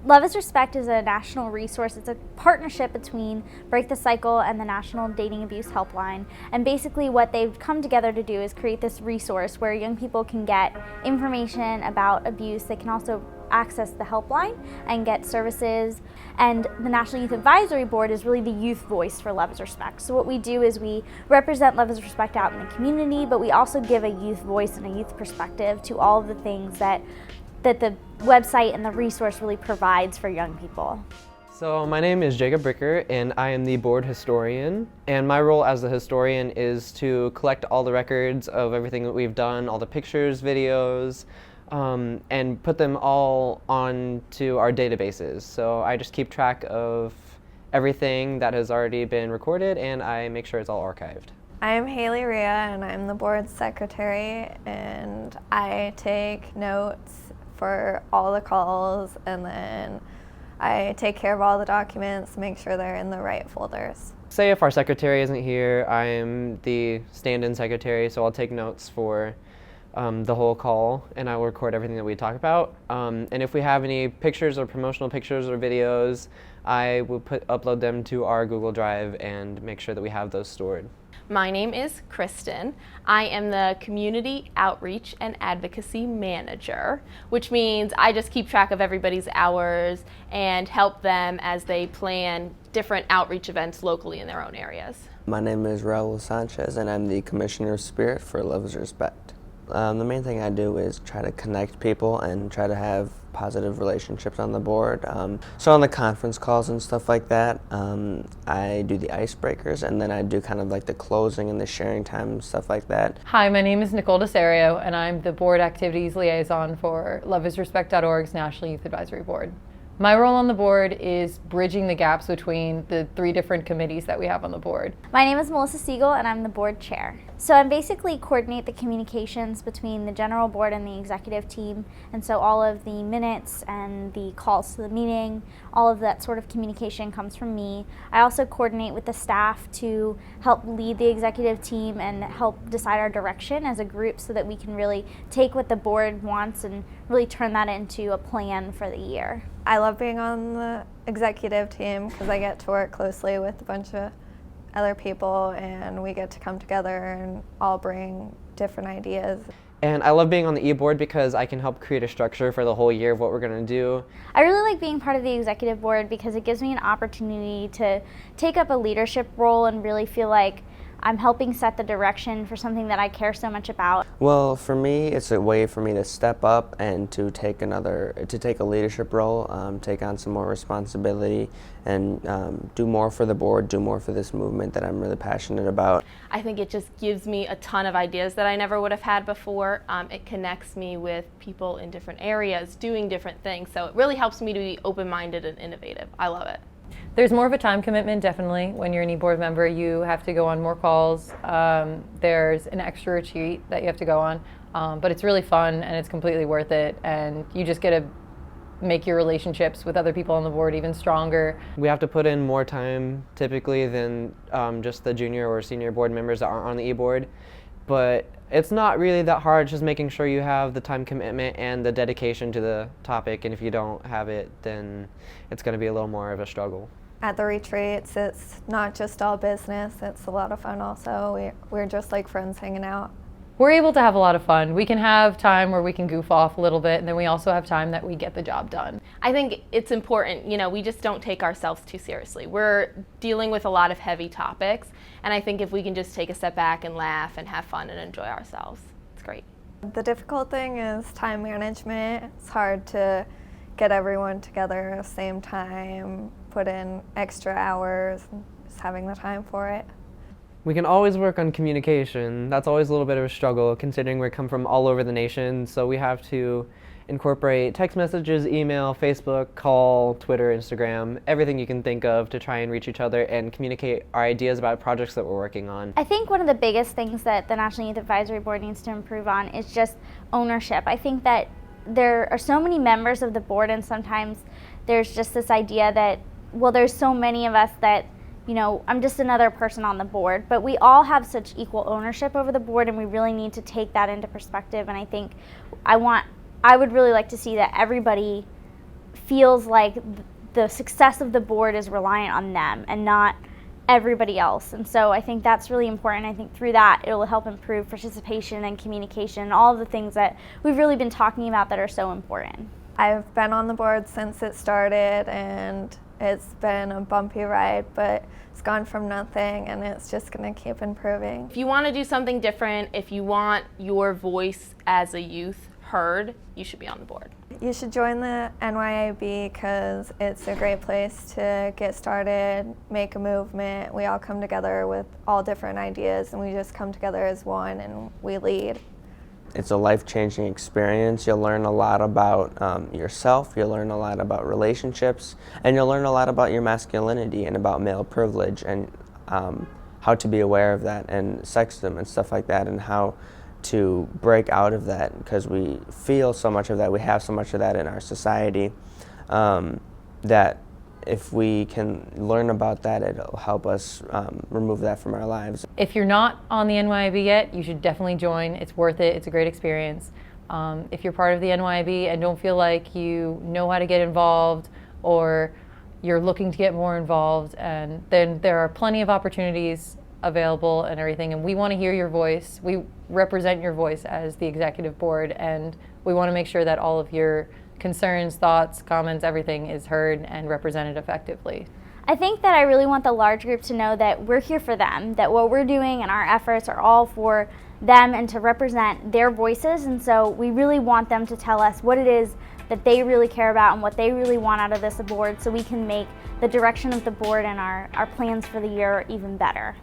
Loveisrespect is a national resource. It's a partnership between Break the Cycle and the National Dating Abuse Helpline. And basically what they've come together to do is create this resource where young people can get information about abuse. They can also access the helpline and get services. And the National Youth Advisory Board is really the youth voice for Loveisrespect. So what we do is we represent Loveisrespect out in the community, but we also give a youth voice and a youth perspective to all of the things that the website and the resource really provides for young people. So my name is Jacob Bricker and I am the board historian, and my role as the historian is to collect all the records of everything that we've done, all the pictures, videos, and put them all onto our databases. So I just keep track of everything that has already been recorded and I make sure it's all archived. I'm Haley Rhea and I'm the board secretary, and I take notes for all the calls, and then I take care of all the documents, make sure they're in the right folders. Say if our secretary isn't here, I'm the stand-in secretary, so I'll take notes for the whole call and I will record everything that we talk about. And if we have any pictures or promotional pictures or videos, I will upload them to our Google Drive and make sure that we have those stored. My name is Kristen. I am the Community Outreach and Advocacy Manager, which means I just keep track of everybody's hours and help them as they plan different outreach events locally in their own areas. My name is Raul Sanchez and I'm the Commissioner of Spirit for Loveisrespect. The main thing I do is try to connect people and try to have positive relationships on the board. So on the conference calls and stuff like that, I do the icebreakers, and then I do kind of like the closing and the sharing time and stuff like that. Hi, my name is Nicole DeSario and I'm the board activities liaison for Loveisrespect.org's National Youth Advisory Board. My role on the board is bridging the gaps between the 3 different committees that we have on the board. My name is Melissa Siegel and I'm the board chair. So I basically coordinate the communications between the general board and the executive team, and so all of the minutes and the calls to the meeting, all of that sort of communication comes from me. I also coordinate with the staff to help lead the executive team and help decide our direction as a group so that we can really take what the board wants and really turn that into a plan for the year. I love being on the executive team because I get to work closely with a bunch of other people and we get to come together and all bring different ideas. And I love being on the e-board because I can help create a structure for the whole year of what we're going to do. I really like being part of the executive board because it gives me an opportunity to take up a leadership role and really feel like I'm helping set the direction for something that I care so much about. Well, for me, it's a way for me to step up and to take a leadership role, take on some more responsibility, and do more for the board, do more for this movement that I'm really passionate about. I think it just gives me a ton of ideas that I never would have had before. It connects me with people in different areas doing different things, so it really helps me to be open-minded and innovative. I love it. There's more of a time commitment, definitely. When you're an e-board member, you have to go on more calls. There's an extra retreat that you have to go on, but it's really fun and it's completely worth it, and you just get to make your relationships with other people on the board even stronger. We have to put in more time typically than just the junior or senior board members that aren't on the e-board, but it's not really that hard. It's just making sure you have the time commitment and the dedication to the topic, and if you don't have it, then it's going to be a little more of a struggle. At the retreats, it's not just all business, it's a lot of fun also. We're just like friends hanging out. We're able to have a lot of fun. We can have time where we can goof off a little bit, and then we also have time that we get the job done. I think it's important, we just don't take ourselves too seriously. We're dealing with a lot of heavy topics, and I think if we can just take a step back and laugh and have fun and enjoy ourselves, it's great. The difficult thing is time management. It's hard to get everyone together at the same time, put in extra hours, and just having the time for it. We can always work on communication. That's always a little bit of a struggle considering we come from all over the nation, so we have to incorporate text messages, email, Facebook, call, Twitter, Instagram, everything you can think of to try and reach each other and communicate our ideas about projects that we're working on. I think one of the biggest things that the National Youth Advisory Board needs to improve on is just ownership. I think that there are so many members of the board, and sometimes there's just this idea that, well, there's so many of us that, I'm just another person on the board, but we all have such equal ownership over the board, and we really need to take that into perspective. And I think I would really like to see that everybody feels like the success of the board is reliant on them and not everybody else. And so I think that's really important. I think through that it will help improve participation and communication and all of the things that we've really been talking about that are so important. I've been on the board since it started, and it's been a bumpy ride, but it's gone from nothing, and it's just going to keep improving. If you want to do something different, if you want your voice as a youth heard, you should be on the board. You should join the NYAB because it's a great place to get started, make a movement. We all come together with all different ideas, and we just come together as one and we lead. It's a life-changing experience. You'll learn a lot about yourself, you'll learn a lot about relationships, and you'll learn a lot about your masculinity and about male privilege and how to be aware of that and sexism and stuff like that, and how to break out of that, because we feel so much of that, we have so much of that in our society, that if we can learn about that, it'll help us remove that from our lives. If you're not on the NYAB yet, you should definitely join. It's worth it. It's a great experience. If you're part of the NYAB and don't feel like you know how to get involved, or you're looking to get more involved, and then there are plenty of opportunities available and everything, and we want to hear your voice. We represent your voice as the executive board, and we want to make sure that all of your concerns, thoughts, comments, everything is heard and represented effectively. I think that I really want the large group to know that we're here for them, that what we're doing and our efforts are all for them and to represent their voices, and so we really want them to tell us what it is that they really care about and what they really want out of this board, so we can make the direction of the board and our plans for the year even better.